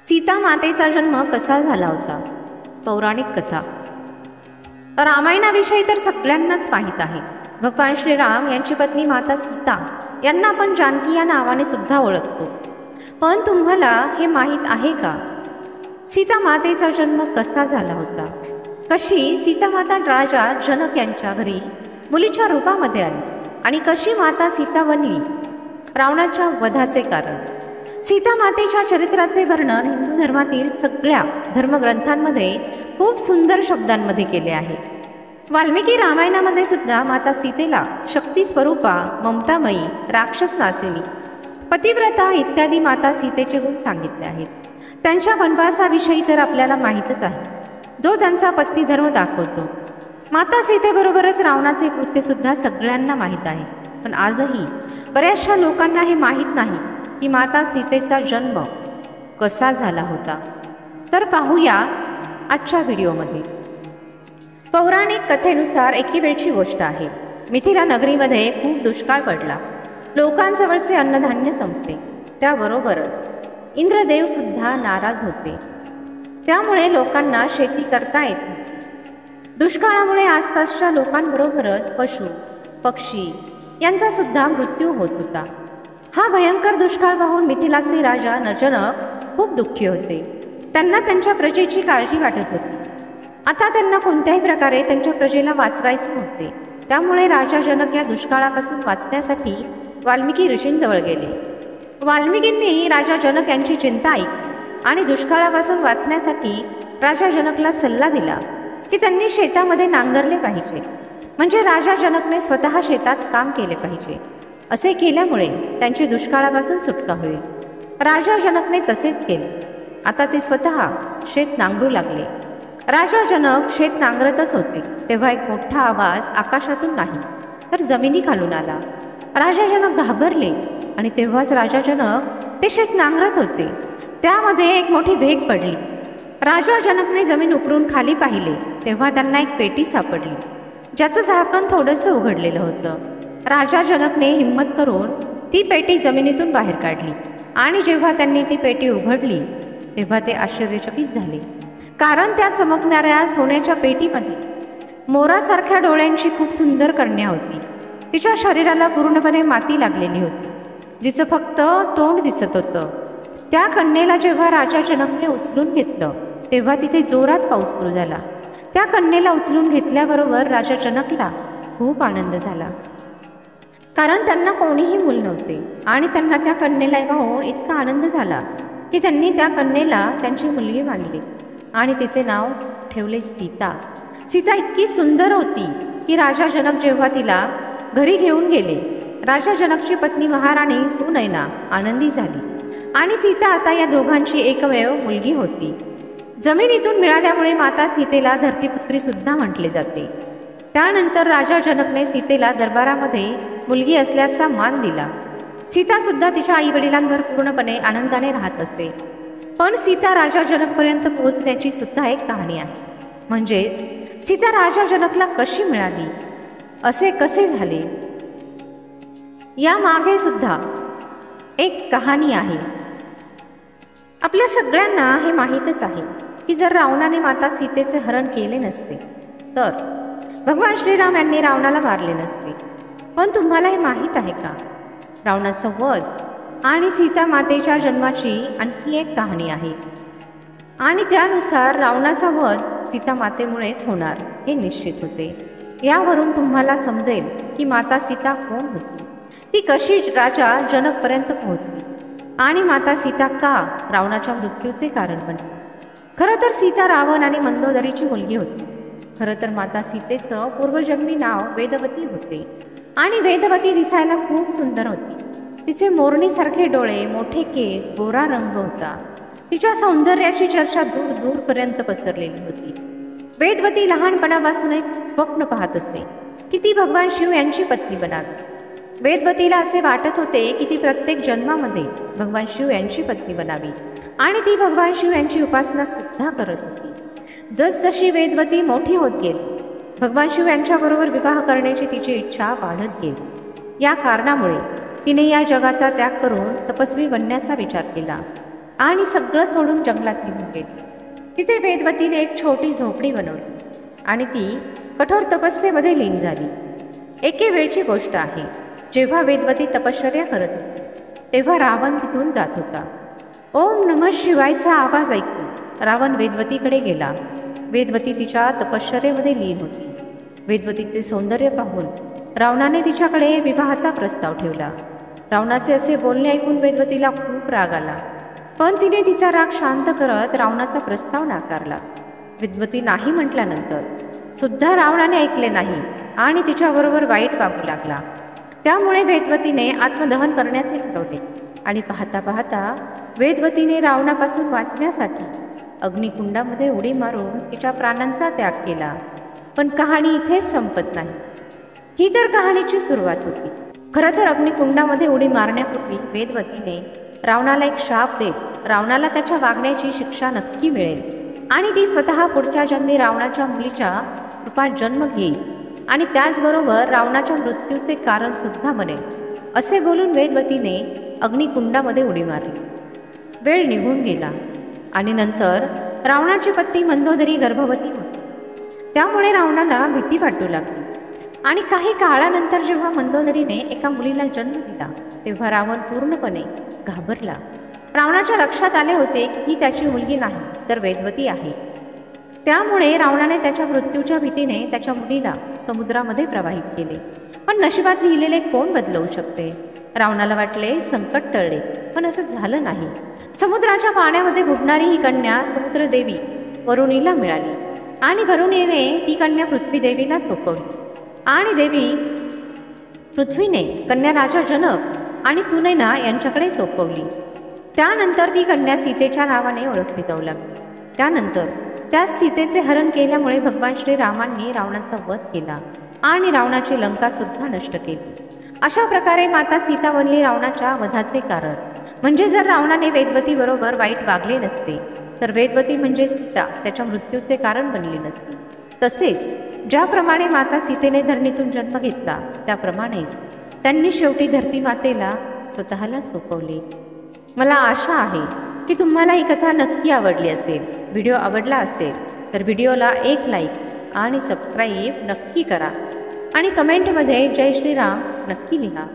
सीता मातेचा जन्म कसा झाला होता? पौराणिक कथा. रामायणाविषयी तर सगळ्यांनाच माहीत आहे. भगवान श्रीराम यांची पत्नी माता सीता यांना आपण जानकी या नावाने सुद्धा ओळखतो. पण तुम्हाला हे माहीत आहे का, सीता मातेचा जन्म कसा झाला होता? कशी सीता माता राजा जनक यांच्या घरी मुलीच्या रूपामध्ये आली आणि कशी माता सीता बनली? रावणाच्या वधाचे कारण. सीता मातेच्या चरित्राचे वर्णन हिंदू धर्मातील सगळ्या धर्मग्रंथांमध्ये खूप सुंदर शब्दांमध्ये केले आहे. वाल्मिकी रामायणामध्ये सुद्धा माता सीतेला शक्ती स्वरूपा, ममतामयी, राक्षस नासिनी, पतिव्रता इत्यादी माता सीतेचे गुण सांगितले आहेत. त्यांच्या वनवासाविषयी तर आपल्याला माहीतच आहे, जो त्यांचा पत्नीधर्म दाखवतो. माता सीतेबरोबरच रावणाचे कृत्यसुद्धा सगळ्यांना माहीत आहे. पण आजही बऱ्याचशा लोकांना हे माहीत नाही की माता सीतेचा जन्म कसा झाला होता. तर पाहूया आजच्या व्हिडिओमध्ये. पौराणिक कथेनुसार एके वेळची गोष्ट आहे. मिथिला नगरीमध्ये खूप दुष्काळ पडला. लोकांजवळचे अन्नधान्य संपले. त्याबरोबरच इंद्रदेव सुद्धा नाराज होते. त्यामुळे लोकांना शेती करता येत नव्हती. दुष्काळामुळे आसपासच्या लोकांबरोबरच पशु पक्षी यांचा सुद्धा मृत्यू होत होता. हा भयंकर दुष्काळ पाहून मिथिलाचे राजा जनक खूप दुःखी होते. त्यांना त्यांच्या प्रजेची काळजी वाटत होती. आता त्यांना कोणत्याही प्रकारे त्यांच्या प्रजेला वाचवायचे होते. त्यामुळे राजा जनक या दुष्काळापासून वाचण्यासाठी वाल्मिकी ऋषींजवळ गेले. वाल्मिकींनी राजा जनक यांची चिंता ऐकली आणि दुष्काळापासून वाचण्यासाठी राजा जनकला सल्ला दिला की त्यांनी शेतामध्ये नांगरले पाहिजे, म्हणजे राजा जनकने स्वतः शेतात काम केले पाहिजे. असे केल्यामुळे त्यांची दुष्काळापासून सुटका होईल. राजा जनकने तसेच केले. आता ते स्वतः शेत नांगरू लागले. राजा जनक शेत नांगरतच होते तेव्हा एक मोठा आवाज आकाशातून नाही तर जमिनीखालून आला. राजा जनक घाबरले आणि तेव्हाच राजा जनक ते शेत नांगरत होते त्यामध्ये एक मोठी भेग पडली. राजा जनकने जमीन उकरून खाली पाहिले तेव्हा त्यांना एक पेटी सापडली, ज्याचं झाकण थोडंसं उघडलेलं होतं. राजा जनकने हिम्मत करून ती पेटी जमिनीतून बाहेर काढली आणि जेव्हा त्यांनी ती पेटी उघडली तेव्हा ते आश्चर्यचकित झाले, कारण त्या चमकणाऱ्या सोन्याच्या पेटीमध्ये मोरासारख्या डोळ्यांची खूप सुंदर कन्या होती. तिच्या शरीराला पूर्णपणे माती लागलेली होती, जिचं फक्त तोंड दिसत होतं. त्या कन्येला जेव्हा राजा जनकने उचलून घेतलं तेव्हा तिथे जोरात पाऊस सुरू झाला. त्या कन्येला उचलून घेतल्याबरोबर राजा जनकला खूप आनंद झाला, कारण त्यांना कोणीही मूल नव्हते आणि त्यांना त्या कन्येला पाहून इतका आनंद झाला की त्यांनी त्या कन्येला त्यांची मुलगी मानली आणि तिचे नाव ठेवले सीता. सीता इतकी सुंदर होती की राजा जनक जेव्हा तिला घरी घेऊन गेले, राजा जनकची पत्नी महाराणी सुनयना आनंदी झाली आणि सीता आता या दोघांची एकमेव मुलगी होती. जमिनीतून मिळाल्यामुळे माता सीतेला धरतीपुत्री सुद्धा म्हटले जाते. त्यानंतर राजा जनकने सीतेला दरबारामध्ये मुलगी असल्याचा मान दिला. सीता सुद्धा तिच्या आईवडिलांवर पूर्णपणे आनंदाने राहत असे. पण सीता राजा जनकपर्यंत पोहोचण्याची सुद्धा एक कहाणी आहे. म्हणजेच सीता राजा जनकला कशी मिळाली, असे कसे झाले, या मागे सुद्धा एक कहाणी आहे. आपल्या सगळ्यांना हे माहीतच आहे की जर रावणाने माता सीतेचे हरण केले नसते तर भगवान श्रीराम यांनी रावणाला मारले नसते. पण तुम्हाला हे माहीत आहे का, रावणाचा वध आणि सीता मातेच्या जन्माची आणखी एक कहाणी आहे आणि त्यानुसार रावणाचा वध सीता मातेमुळेच होणार हे निश्चित होते. यावरून तुम्हाला समजेल की माता सीता कोण होती, ती कशी राजा जनकपर्यंत पोहोचली आणि माता सीता का रावणाच्या मृत्यूचे कारण बनली. खरं तर सीता रावण आणि मंदोदरीची मुलगी होती. खरं तर माता सीतेचं पूर्वजन्मी नाव वेदवती होते आणि वेदवती दिसायला खूप सुंदर होती. तिचे मोरणीसारखे डोळे, मोठे केस, गोरा रंग होता. तिच्या सौंदर्याची चर्चा दूर दूरपर्यंत पसरलेली होती. वेदवती लहानपणापासून एक स्वप्न पाहत असे की ती भगवान शिव यांची पत्नी बनावी. वेदवतीला असे वाटत होते की ती प्रत्येक जन्मामध्ये भगवान शिव यांची पत्नी बनावी आणि ती भगवान शिव यांची उपासना सुद्धा करत होती. जसजशी वेदवती मोठी होत गेली, भगवान शिव यांच्याबरोबर विवाह करण्याची तिची इच्छा वाढत गेली. या कारणामुळे तिने या जगाचा त्याग करून तपस्वी बनण्याचा विचार केला. आणि सगळं सोडून जंगलात निघून गेली. तिथे वेदवतीने एक छोटी झोपडी बनवली आणि ती कठोर तपस्येमध्ये लीन झाली. एके वेळची गोष्ट आहे, जेव्हा वेदवती तपश्चर्या करत होती तेव्हा रावण तिथून जात होता. ओम नमः शिवायचा आवाज ऐकून रावण वेदवतीकडे गेला. वेदवती तिच्या तपश्चर्येमध्ये लीन होती. वेदवतीचे सौंदर्य पाहून रावणाने तिच्याकडे विवाहाचा प्रस्ताव ठेवला. रावणाचे असे बोलणे ऐकून वेदवतीला खूप राग आला, पण तिने तिचा राग शांत करत रावणाचा प्रस्ताव नाकारला. वेदवती नाही म्हटल्यानंतर सुद्धा रावणाने ऐकले नाही आणि तिच्याबरोबर वाईट वागू लागला. त्यामुळे वेदवतीने आत्मदहन करण्याचे ठरवले आणि पाहता पाहता वेदवतीने रावणापासून वाचण्यासाठी अग्निकुंडामध्ये उडी मारून तिच्या प्राणांचा त्याग केला. पण कहाणी इथेच संपत नाही. ही तर कहाणीची सुरुवात होती. खरं तर अग्निकुंडामध्ये उडी मारण्यापूर्वी वेदवतीने रावणाला एक शाप देत रावणाला त्याच्या वागण्याची शिक्षा नक्की मिळेल आणि ती स्वतः पुढच्या जन्मी रावणाच्या मुलीच्या रूपात जन्म घेईल आणि त्याचबरोबर रावणाच्या मृत्यूचे कारण सुद्धा बनेल, असे बोलून वेदवतीने अग्निकुंडामध्ये उडी मारली. वेळ निघून गेला आणि नंतर रावणाची पत्नी मंदोदरी गर्भवती होती. त्यामुळे रावणाला भीती वाटू लागली आणि काही काळानंतर जेव्हा मंदोदरीने एका मुलीला जन्म दिला तेव्हा रावण पूर्णपणे घाबरला. रावणाच्या लक्षात आले होते की ही त्याची मुलगी नाही तर वेदवती आहे. त्यामुळे रावणाने त्याच्या मृत्यूच्या भीतीने त्याच्या मुलीला समुद्रामध्ये प्रवाहित केले. पण नशिबात लिहिलेले कोण बदलवू शकते? रावणाला वाटले संकट टळले, पण असं झालं नाही. समुद्राच्या पाण्यामध्ये बुडणारी ही कन्या समुद्रदेवी वरुणीला मिळाली आणि वरुणीने ती कन्या पृथ्वीदेवीला सोपवली आणि देवी पृथ्वीने कन्या राजा जनक आणि सुनैना यांच्याकडे सोपवली. त्यानंतर ती कन्या सीतेच्या नावाने ओळखली जाऊ लागली. त्यानंतर त्या सीतेचे हरण केल्यामुळे भगवान श्रीरामांनी रावणाचा वध केला आणि रावणाची लंका सुद्धा नष्ट केली. अशा प्रकारे माता सीता बनली रावणाच्या वधाचे कारण. म्हणजे जर रावणाने वेदवती बरोबर वाईट वागले नसते तर वेदवती म्हणजे सीता त्याच्या मृत्यूचे कारण बनली नसती. तसेच ज्याप्रमाणे माता सीतेने धरणीतून जन्म घेतला त्याप्रमाणेच त्यांनी शेवटी धरती मातेला स्वतःला सोपवले. मला आशा आहे की तुम्हाला ही कथा नक्की आवडली असेल. व्हिडिओ आवडला असेल तर व्हिडिओला एक लाईक आणि सबस्क्राईब नक्की करा आणि कमेंटमध्ये जय श्रीराम नक्की लिहा.